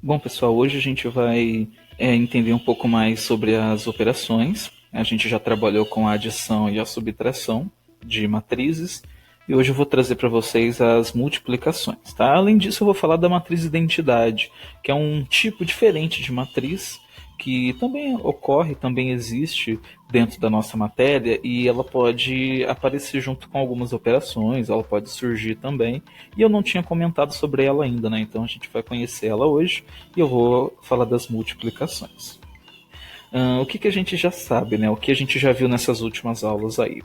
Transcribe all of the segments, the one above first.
Bom, pessoal, hoje a gente vai entender um pouco mais sobre as operações. A gente já trabalhou com a adição e a subtração de matrizes e hoje eu vou trazer para vocês as multiplicações. Tá? Além disso, eu vou falar da matriz identidade, que é um tipo diferente de matriz que também ocorre, também existe dentro da nossa matéria e ela pode aparecer junto com algumas operações, ela pode surgir também. E eu não tinha comentado sobre ela ainda, né? Então a gente vai conhecer ela hoje e eu vou falar das multiplicações. O que a gente já sabe, né? O que a gente já viu nessas últimas aulas aí?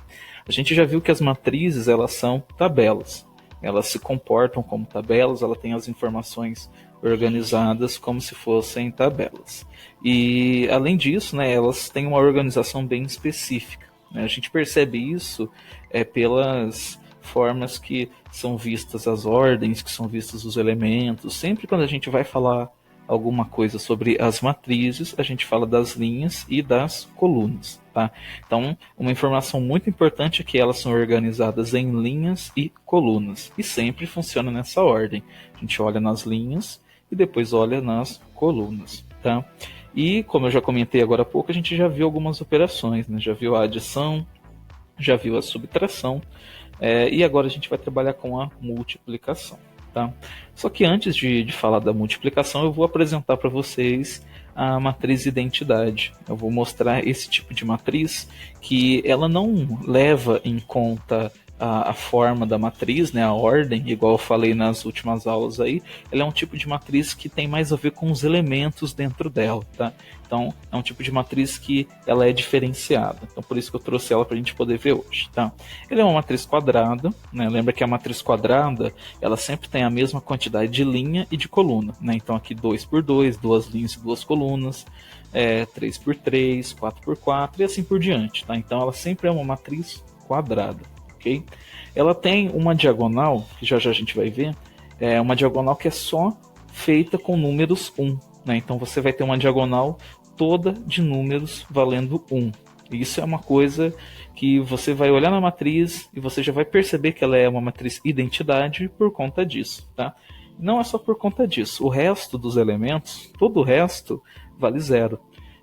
A gente já viu que as matrizes elas são tabelas. Elas se comportam como tabelas, ela tem as informações organizadas como se fossem tabelas. E além disso, né, elas têm uma organização bem específica. Né? A gente percebe isso pelas formas que são vistas as ordens, que são vistos os elementos. Sempre quando a gente vai falar alguma coisa sobre as matrizes, a gente fala das linhas e das colunas. Tá? Então, uma informação muito importante é que elas são organizadas em linhas e colunas. E sempre funciona nessa ordem. A gente olha nas linhas e depois olha nas colunas. Tá? E, como eu já comentei agora há pouco, a gente já viu algumas operações. Né? Já viu a adição, já viu a subtração. E agora a gente vai trabalhar com a multiplicação. Tá? Só que antes de falar da multiplicação, eu vou apresentar para vocês a matriz identidade. Eu vou mostrar esse tipo de matriz que ela não leva em conta a forma da matriz, né, a ordem, igual eu falei nas últimas aulas aí. Ela é um tipo de matriz que tem mais a ver com os elementos dentro dela, tá? Então, é um tipo de matriz que ela é diferenciada. Então, por isso que eu trouxe ela para a gente poder ver hoje, tá? Ela é uma matriz quadrada, né? Lembra que a matriz quadrada, ela sempre tem a mesma quantidade de linha e de coluna, né? Então, aqui 2 por 2, duas linhas e duas colunas, 3 por 3, 4 por 4 e assim por diante, tá? Então, ela sempre é uma matriz quadrada. Okay? Ela tem uma diagonal, que já já a gente vai ver, uma diagonal que é só feita com números 1. Né? Então você vai ter uma diagonal toda de números valendo 1. E isso é uma coisa que você vai olhar na matriz e você já vai perceber que ela é uma matriz identidade por conta disso. Tá? Não é só por conta disso. O resto dos elementos, todo o resto, vale 0.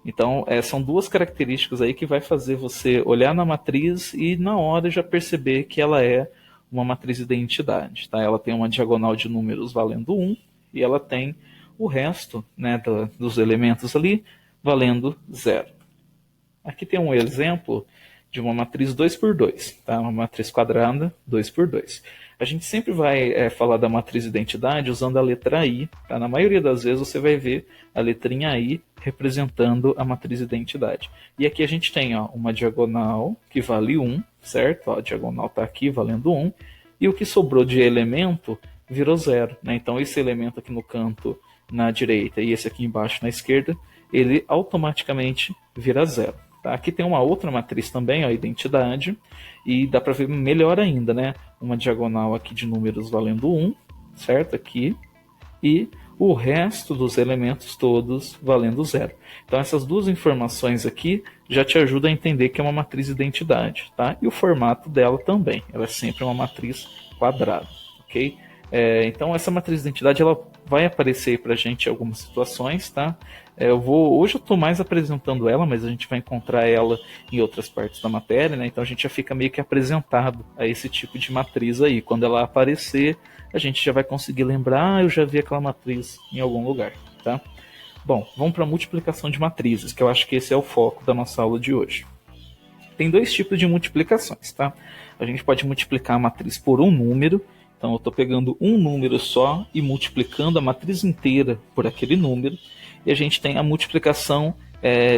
Então, são duas características aí que vai fazer você olhar na matriz e na hora já perceber que ela é uma matriz identidade. Tá? Ela tem uma diagonal de números valendo 1 e ela tem o resto, né, dos elementos ali valendo 0. Aqui tem um exemplo de uma matriz 2 por 2, tá? Uma matriz quadrada 2 por 2. A gente sempre vai falar da matriz identidade usando a letra I. Tá? Na maioria das vezes você vai ver a letrinha I representando a matriz identidade. E aqui a gente tem uma diagonal que vale 1, certo? A diagonal está aqui valendo 1. E o que sobrou de elemento virou 0. Né? Então esse elemento aqui no canto na direita e esse aqui embaixo na esquerda, ele automaticamente vira 0. Tá? Aqui tem uma outra matriz também, a identidade, e dá para ver melhor ainda, né? Uma diagonal aqui de números valendo 1, certo? Aqui, e o resto dos elementos todos valendo 0. Então essas duas informações aqui já te ajudam a entender que é uma matriz identidade, tá? E o formato dela também, ela é sempre uma matriz quadrada, ok? Então essa matriz de identidade ela vai aparecer para a gente em algumas situações, tá? Hoje eu estou mais apresentando ela, mas a gente vai encontrar ela em outras partes da matéria, né? Então a gente já fica meio que apresentado a esse tipo de matriz aí. Quando ela aparecer, a gente já vai conseguir lembrar, eu já vi aquela matriz em algum lugar, tá? Bom, vamos para a multiplicação de matrizes, que eu acho que esse é o foco da nossa aula de hoje. Tem dois tipos de multiplicações, tá? A gente pode multiplicar a matriz por um número. Então eu estou pegando um número só e multiplicando a matriz inteira por aquele número. E a gente tem a multiplicação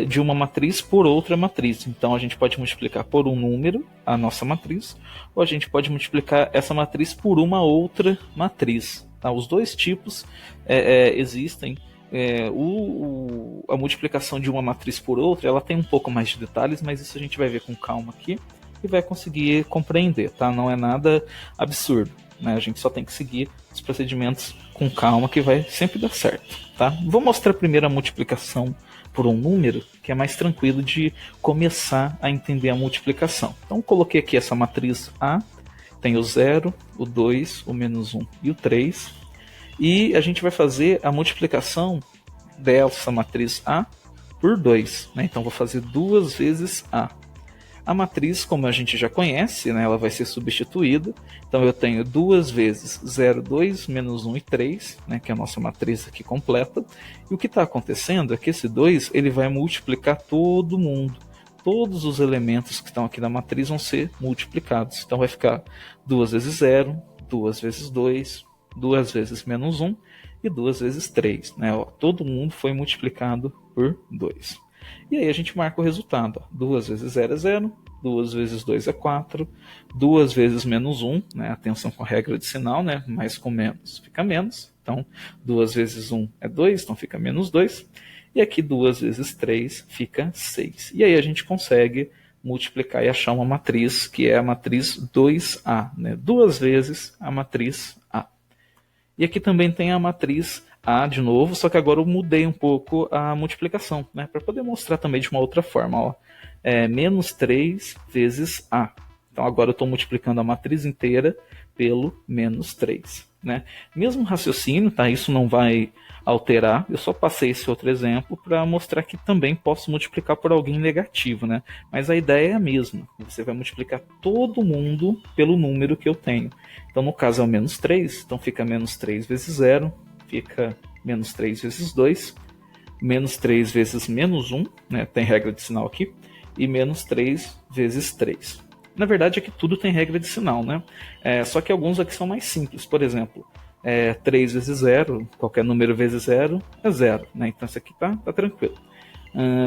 de uma matriz por outra matriz. Então a gente pode multiplicar por um número a nossa matriz, ou a gente pode multiplicar essa matriz por uma outra matriz. Tá? Os dois tipos existem. A multiplicação de uma matriz por outra, ela tem um pouco mais de detalhes, mas isso a gente vai ver com calma aqui e vai conseguir compreender. Tá? Não é nada absurdo. Né? A gente só tem que seguir os procedimentos com calma que vai sempre dar certo. Tá? Vou mostrar primeiro a multiplicação por um número, que é mais tranquilo de começar a entender a multiplicação. Então coloquei aqui essa matriz A, tem o 0, o 2, o menos 1 e o 3. E a gente vai fazer a multiplicação dessa matriz A por 2. Né? Então, vou fazer 2 vezes A. A matriz, como a gente já conhece, né, ela vai ser substituída. Então eu tenho 2 vezes 0, 2, menos 1 e 3, né, que é a nossa matriz aqui completa. E o que está acontecendo é que esse 2 ele vai multiplicar todo mundo. Todos os elementos que estão aqui na matriz vão ser multiplicados. Então vai ficar 2 vezes 0, 2 vezes 2, 2 vezes menos 1 e 2 vezes 3. Né? Ó, todo mundo foi multiplicado por 2. E aí a gente marca o resultado. 2 vezes 0 é 0, 2 vezes 2 é 4, 2 vezes menos 1, né? Atenção com a regra de sinal, né? Mais com menos fica menos. Então, 2 vezes 1 é 2, então fica menos 2. E aqui 2 vezes 3 fica 6. E aí a gente consegue multiplicar e achar uma matriz que é a matriz 2A, né? 2 vezes a matriz A. E aqui também tem a matriz A de novo, só que agora eu mudei um pouco a multiplicação, né? Para poder mostrar também de uma outra forma. Ó. Menos 3 vezes A. Então agora eu estou multiplicando a matriz inteira pelo menos 3. Né? Mesmo raciocínio, tá? Isso não vai alterar, eu só passei esse outro exemplo para mostrar que também posso multiplicar por alguém negativo, né? Mas a ideia é a mesma, você vai multiplicar todo mundo pelo número que eu tenho. Então no caso é o menos 3, então fica menos 3 vezes 0, fica menos 3 vezes 2, menos 3 vezes menos 1, né? Tem regra de sinal aqui, e menos 3 vezes 3. Na verdade é que tudo tem regra de sinal, né? Só que alguns aqui são mais simples, por exemplo, 3 vezes 0, qualquer número vezes 0 é 0. Né? Então isso aqui tá tranquilo.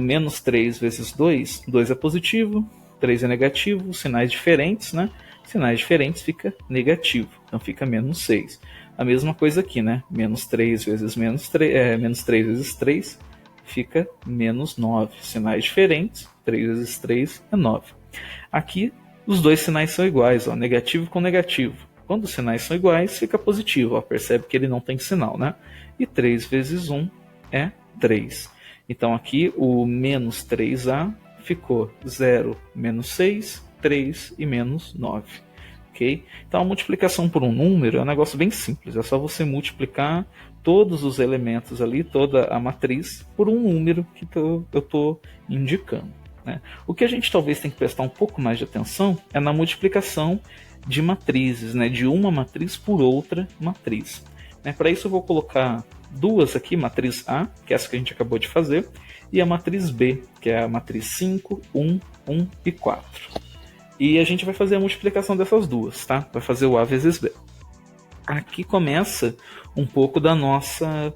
Menos 3 vezes 2, 2 é positivo, 3 é negativo, sinais diferentes, né? Sinais diferentes fica negativo, então fica menos 6. A mesma coisa aqui, né? Menos 3 vezes menos 3, menos 3 vezes 3 fica menos 9. Sinais diferentes, 3 vezes 3 é 9. Aqui os dois sinais são iguais, ó, negativo com negativo. Quando os sinais são iguais, fica positivo. Ó, percebe que ele não tem sinal, né? E 3 vezes 1 é 3. Então aqui o menos 3A ficou 0, menos 6, 3 e menos 9. Okay? Então a multiplicação por um número é um negócio bem simples. É só você multiplicar todos os elementos ali, toda a matriz, por um número que eu estou indicando. Né? O que a gente talvez tenha que prestar um pouco mais de atenção é na multiplicação de matrizes, né? De uma matriz por outra matriz. Para isso eu vou colocar duas aqui, matriz A, que é essa que a gente acabou de fazer, e a matriz B, que é a matriz 5, 1, 1 e 4. E a gente vai fazer a multiplicação dessas duas, tá? Vai fazer o A vezes B. Aqui começa um pouco da nossa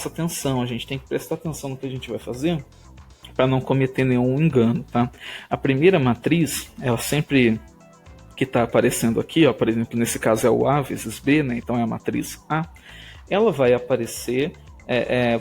atenção. A gente tem que prestar atenção no que a gente vai fazer para não cometer nenhum engano, tá? A primeira matriz, ela sempre que está aparecendo aqui, ó, por exemplo, nesse caso é o A vezes B, né? Então é a matriz A. Ela vai aparecer,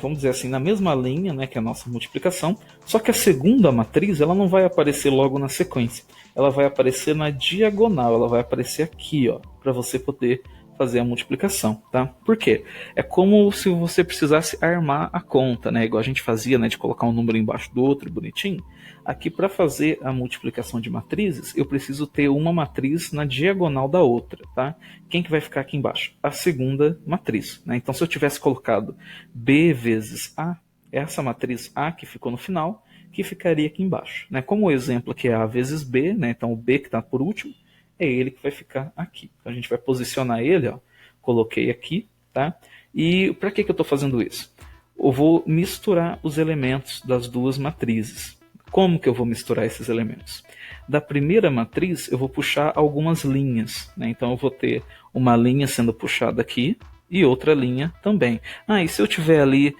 vamos dizer assim, na mesma linha, né, que a nossa multiplicação, só que a segunda matriz ela não vai aparecer logo na sequência. Ela vai aparecer na diagonal, ela vai aparecer aqui, ó, para você poder fazer a multiplicação, tá? Por quê? É como se você precisasse armar a conta, né? Igual a gente fazia, né? De colocar um número embaixo do outro, bonitinho. Aqui, para fazer a multiplicação de matrizes, eu preciso ter uma matriz na diagonal da outra, tá? Quem que vai ficar aqui embaixo? A segunda matriz, né? Então, se eu tivesse colocado B vezes A, essa matriz A que ficou no final, que ficaria aqui embaixo, né? Como o exemplo aqui é A vezes B, né? Então, o B que está por último, é ele que vai ficar aqui. Então a gente vai posicionar ele, ó, coloquei aqui, tá? E para que eu estou fazendo isso? Eu vou misturar os elementos das duas matrizes. Como que eu vou misturar esses elementos? Da primeira matriz eu vou puxar algumas linhas, né? Então eu vou ter uma linha sendo puxada aqui e outra linha também. E se eu tiver ali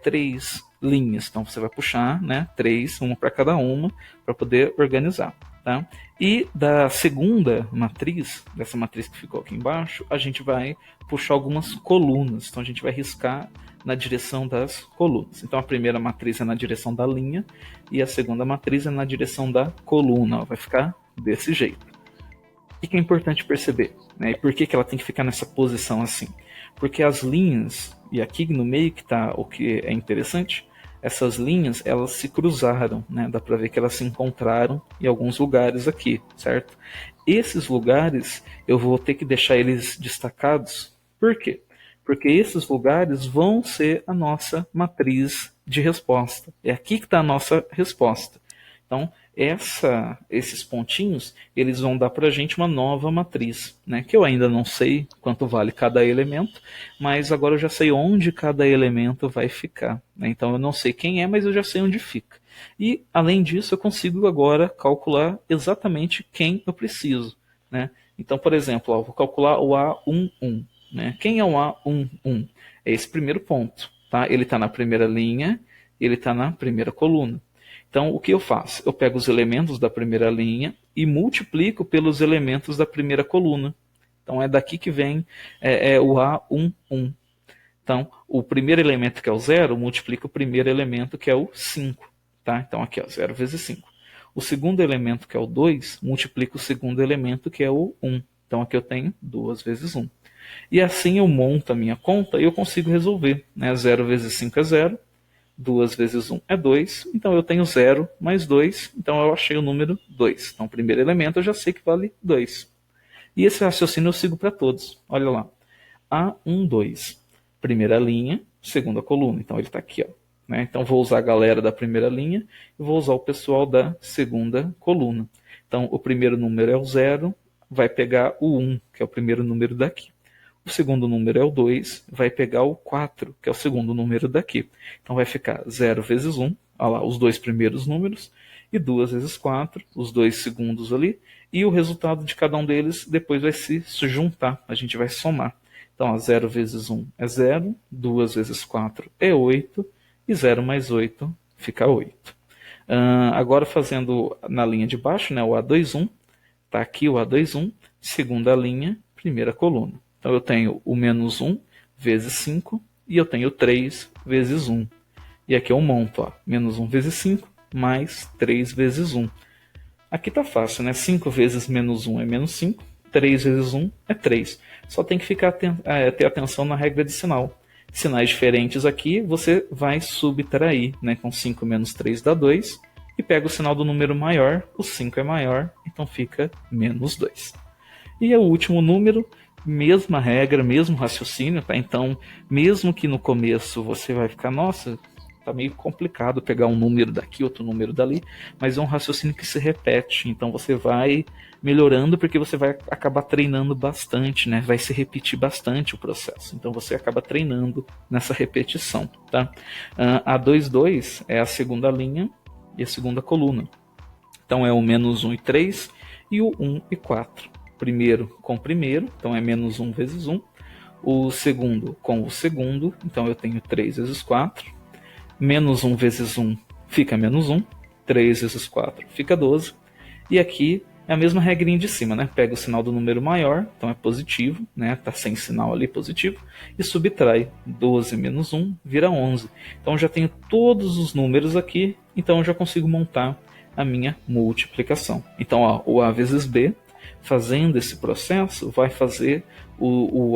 3 linhas, então você vai puxar, né, 3, uma para cada uma, para poder organizar. Tá? E da segunda matriz, dessa matriz que ficou aqui embaixo, a gente vai puxar algumas colunas. Então a gente vai riscar na direção das colunas. Então a primeira matriz é na direção da linha e a segunda matriz é na direção da coluna. Ó, vai ficar desse jeito. O que é importante perceber? Né? E por que ela tem que ficar nessa posição assim? Porque as linhas, e aqui no meio que está o que é interessante, essas linhas elas se cruzaram, né? Dá para ver que elas se encontraram em alguns lugares aqui, certo? Esses lugares eu vou ter que deixar eles destacados. Por quê? porque esses lugares vão ser a nossa matriz de resposta. É aqui que está a nossa resposta. Então, esses pontinhos, eles vão dar para a gente uma nova matriz, né? Que eu ainda não sei quanto vale cada elemento, mas agora eu já sei onde cada elemento vai ficar, né? Então, eu não sei quem é, mas eu já sei onde fica. E, além disso, eu consigo agora calcular exatamente quem eu preciso, né? Então, por exemplo, vou calcular o A11, né? Quem é o A11? É esse primeiro ponto, tá? Ele está na primeira linha, ele está na primeira coluna. Então, o que eu faço? Eu pego os elementos da primeira linha e multiplico pelos elementos da primeira coluna. Então, é daqui que vem o A11. Então, o primeiro elemento, que é o 0, multiplica o primeiro elemento, que é o 5. Tá? Então, aqui, 0 vezes 5. O segundo elemento, que é o 2, multiplica o segundo elemento, que é o 1. Então, aqui eu tenho 2 vezes 1. E assim eu monto a minha conta e eu consigo resolver. Né? 0 vezes 5 é 0. 2 vezes 1 é 2, então eu tenho 0 mais 2, então eu achei o número 2. Então o primeiro elemento eu já sei que vale 2. E esse raciocínio eu sigo para todos. Olha lá. A12, primeira linha, segunda coluna. Então ele está aqui. Ó, né? Então vou usar a galera da primeira linha e vou usar o pessoal da segunda coluna. Então o primeiro número é o 0, vai pegar o 1, que é o primeiro número daqui. O segundo número é o 2, vai pegar o 4, que é o segundo número daqui. Então vai ficar 0 vezes 1, olha lá, os dois primeiros números, e 2 vezes 4, os dois segundos ali, e o resultado de cada um deles depois vai se juntar, a gente vai somar. Então, 0 vezes 1 é 0, 2 vezes 4 é 8, e 0 mais 8 fica 8. Agora fazendo na linha de baixo, né, o A21, está aqui o A21, segunda linha, primeira coluna. Então eu tenho o menos 1 vezes 5 e eu tenho 3 vezes 1. E aqui eu monto, ó, menos 1 vezes 5 mais 3 vezes 1. Aqui tá fácil, né? 5 vezes menos 1 é menos 5, 3 vezes 1 é 3. Só tem que ter atenção na regra de sinal. Sinais diferentes aqui, você vai subtrair, né? Com 5 menos 3 dá 2. E pega o sinal do número maior, o 5 é maior, então fica menos 2. E o último número, mesma regra, mesmo raciocínio, tá? Então, mesmo que no começo você vai ficar, nossa, tá meio complicado pegar um número daqui, outro número dali, mas é um raciocínio que se repete, então você vai melhorando porque você vai acabar treinando bastante, né? Vai se repetir bastante o processo, então você acaba treinando nessa repetição, tá? A 2,2 é a segunda linha e a segunda coluna. Então é o menos 1 e 3 e o 1 e 4. Primeiro com o primeiro, então é menos 1 vezes 1. O segundo com o segundo, então eu tenho 3 vezes 4. Menos 1 vezes 1 fica menos 1. 3 vezes 4 fica 12. E aqui é a mesma regrinha de cima, né? Pega o sinal do número maior, então é positivo, né? Tá sem sinal ali positivo. E subtrai 12 menos 1 vira 11. Então eu já tenho todos os números aqui, então eu já consigo montar a minha multiplicação. Então ó, o A vezes B, fazendo esse processo, vai fazer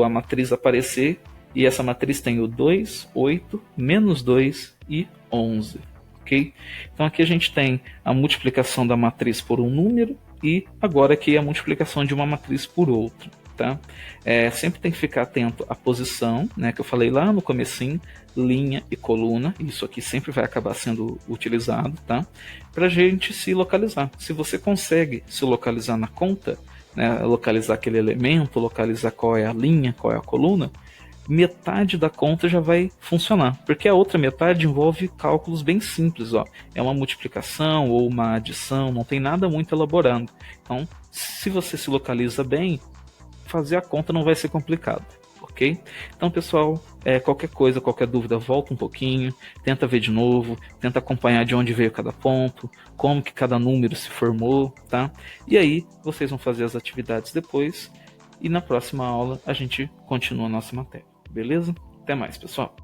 a matriz aparecer, e essa matriz tem o 2, 8, menos 2 e 11. Okay? Então aqui a gente tem a multiplicação da matriz por um número, e agora aqui a multiplicação de uma matriz por outra. Tá? Sempre tem que ficar atento à posição, né, que eu falei lá no comecinho, linha e coluna, isso aqui sempre vai acabar sendo utilizado, tá? Para a gente se localizar. Se você consegue se localizar na conta, né, localizar aquele elemento, localizar qual é a linha, qual é a coluna, metade da conta já vai funcionar, porque a outra metade envolve cálculos bem simples, ó. É uma multiplicação ou uma adição, não tem nada muito elaborado. Então, se você se localiza bem, fazer a conta não vai ser complicado, ok? Então, pessoal, qualquer coisa, qualquer dúvida, volta um pouquinho, tenta ver de novo, tenta acompanhar de onde veio cada ponto, como que cada número se formou, tá? E aí, vocês vão fazer as atividades depois, e na próxima aula a gente continua a nossa matéria, beleza? Até mais, pessoal!